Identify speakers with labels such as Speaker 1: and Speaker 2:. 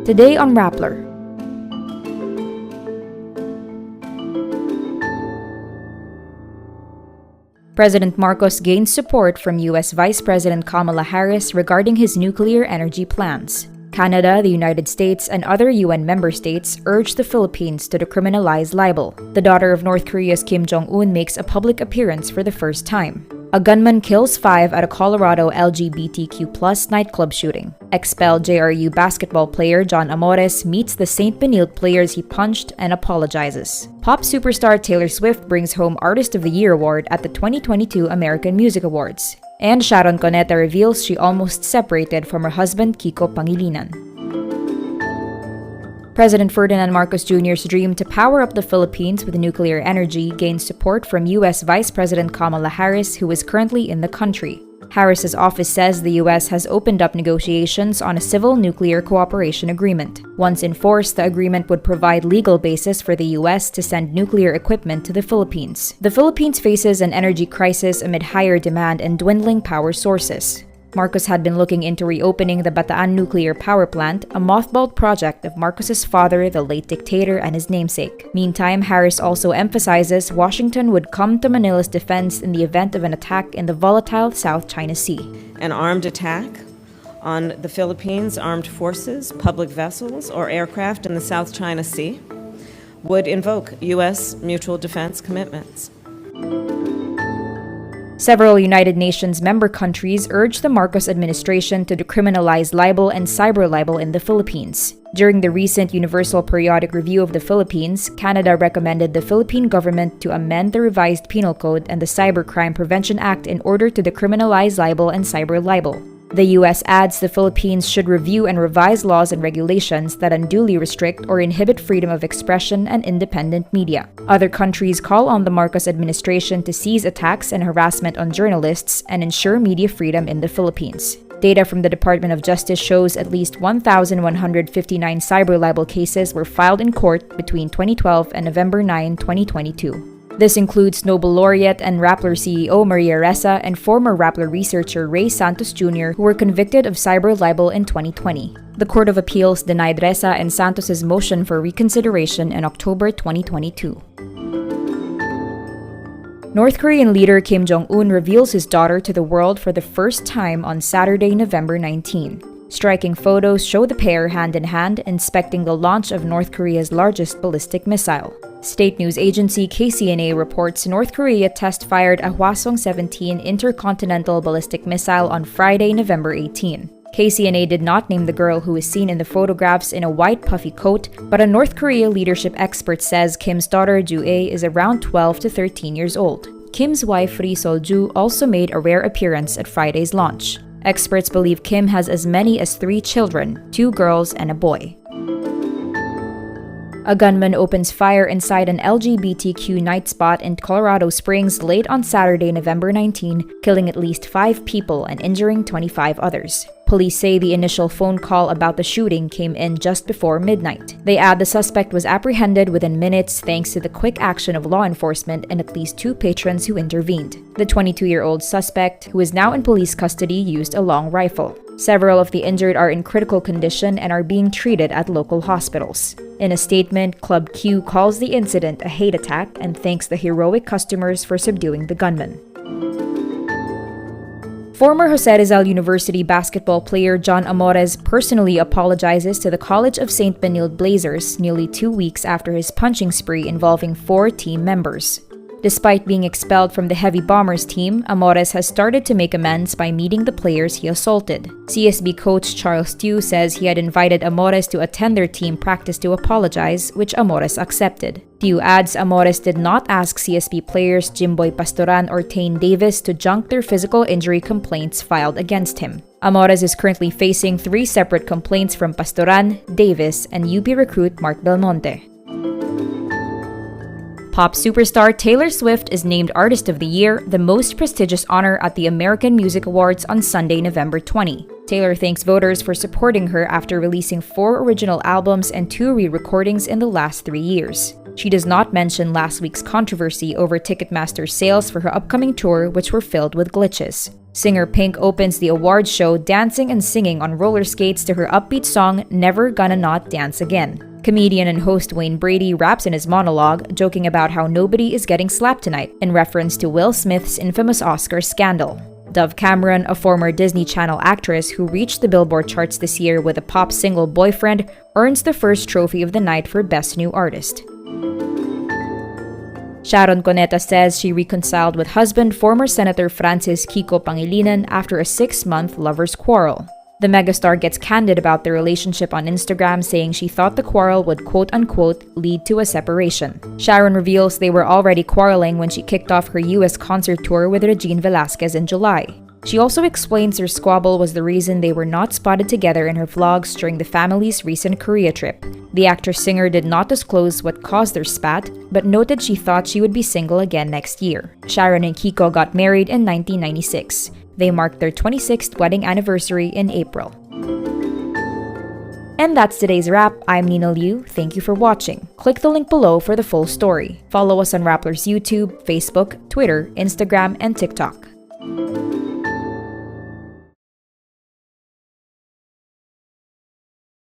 Speaker 1: Today on Rappler. President Marcos gains support from U.S. Vice President Kamala Harris regarding his nuclear energy plans. Canada, the United States, and other UN member states urge the Philippines to decriminalize libel. The daughter of North Korea's Kim Jong-un makes a public appearance for the first time. A gunman kills 5 at a Colorado LGBTQ+ nightclub shooting. Expelled JRU basketball player John Amores meets the St. Benilde players he punched and apologizes. Pop superstar Taylor Swift brings home Artist of the Year award at the 2022 American Music Awards. And Sharon Cuneta reveals she almost separated from her husband Kiko Pangilinan. President Ferdinand Marcos Jr.'s dream to power up the Philippines with nuclear energy gains support from U.S. Vice President Kamala Harris, who is currently in the country. Harris's office says the U.S. has opened up negotiations on a civil nuclear cooperation agreement. Once in force, the agreement would provide legal basis for the U.S. to send nuclear equipment to the Philippines. The Philippines faces an energy crisis amid higher demand and dwindling power sources. Marcos had been looking into reopening the Bataan nuclear power plant, a mothballed project of Marcos's father, the late dictator, and his namesake. Meantime, Harris also emphasizes Washington would come to Manila's defense in the event of an attack in the volatile South China Sea.
Speaker 2: An armed attack on the Philippines' armed forces, public vessels, or aircraft in the South China Sea would invoke U.S. mutual defense commitments.
Speaker 1: Several United Nations member countries urged the Marcos administration to decriminalize libel and cyber libel in the Philippines. During the recent Universal Periodic Review of the Philippines, Canada recommended the Philippine government to amend the revised Penal Code and the Cybercrime Prevention Act in order to decriminalize libel and cyber libel. The U.S. adds the Philippines should review and revise laws and regulations that unduly restrict or inhibit freedom of expression and independent media. Other countries call on the Marcos administration to cease attacks and harassment on journalists and ensure media freedom in the Philippines. Data from the Department of Justice shows at least 1,159 cyber libel cases were filed in court between 2012 and November 9, 2022. This includes Nobel laureate and Rappler CEO Maria Ressa and former Rappler researcher Ray Santos Jr., who were convicted of cyber libel in 2020. The Court of Appeals denied Ressa and Santos's motion for reconsideration in October 2022. North Korean leader Kim Jong-un reveals his daughter to the world for the first time on Saturday, November 19. Striking photos show the pair hand-in-hand inspecting the launch of North Korea's largest ballistic missile. State news agency KCNA reports North Korea test-fired a Hwasong-17 intercontinental ballistic missile on Friday, November 18. KCNA did not name the girl who is seen in the photographs in a white puffy coat, but a North Korea leadership expert says Kim's daughter Ju-ae is around 12 to 13 years old. Kim's wife Ri Sol-ju also made a rare appearance at Friday's launch. Experts believe Kim has as many as 3 children, 2 girls and a boy. A gunman opens fire inside an LGBTQ night spot in Colorado Springs late on Saturday, November 19, killing at least 5 people and injuring 25 others. Police say the initial phone call about the shooting came in just before midnight. They add the suspect was apprehended within minutes thanks to the quick action of law enforcement and at least 2 patrons who intervened. The 22-year-old suspect, who is now in police custody, used a long rifle. Several of the injured are in critical condition and are being treated at local hospitals. In a statement, Club Q calls the incident a hate attack and thanks the heroic customers for subduing the gunman. Former Jose Rizal University basketball player John Amores personally apologizes to the College of St. Benilde Blazers nearly 2 weeks after his punching spree involving 4 team members. Despite being expelled from the Heavy Bombers team, Amores has started to make amends by meeting the players he assaulted. CSB coach Charles Tew says he had invited Amores to attend their team practice to apologize, which Amores accepted. Tew adds Amores did not ask CSB players Jimboy Pastoran or Tane Davis to junk their physical injury complaints filed against him. Amores is currently facing 3 separate complaints from Pastoran, Davis, and UP recruit Mark Belmonte. Pop superstar Taylor Swift is named Artist of the Year, the most prestigious honor at the American Music Awards on Sunday, November 20. Taylor thanks voters for supporting her after releasing 4 original albums and 2 re-recordings in the last 3 years. She does not mention last week's controversy over Ticketmaster sales for her upcoming tour, which were filled with glitches. Singer Pink opens the awards show dancing and singing on roller skates to her upbeat song Never Gonna Not Dance Again. Comedian and host Wayne Brady raps in his monologue, joking about how nobody is getting slapped tonight, in reference to Will Smith's infamous Oscar scandal. Dove Cameron, a former Disney Channel actress who reached the Billboard charts this year with a pop single Boyfriend, earns the first trophy of the night for Best New Artist. Sharon Cuneta says she reconciled with husband, former Senator Kiko Pangilinan, after a 6-month lover's quarrel. The megastar gets candid about their relationship on Instagram, saying she thought the quarrel would quote-unquote lead to a separation. Sharon reveals they were already quarreling when she kicked off her US concert tour with Regine Velasquez in July. She also explains her squabble was the reason they were not spotted together in her vlogs during the family's recent Korea trip. The actor-singer did not disclose what caused their spat, but noted she thought she would be single again next year. Sharon and Kiko got married in 1996. They marked their 26th wedding anniversary in April. And that's today's wrap. I'm Nina Liu. Thank you for watching. Click the link below for the full story. Follow us on Rappler's YouTube, Facebook, Twitter, Instagram, and TikTok.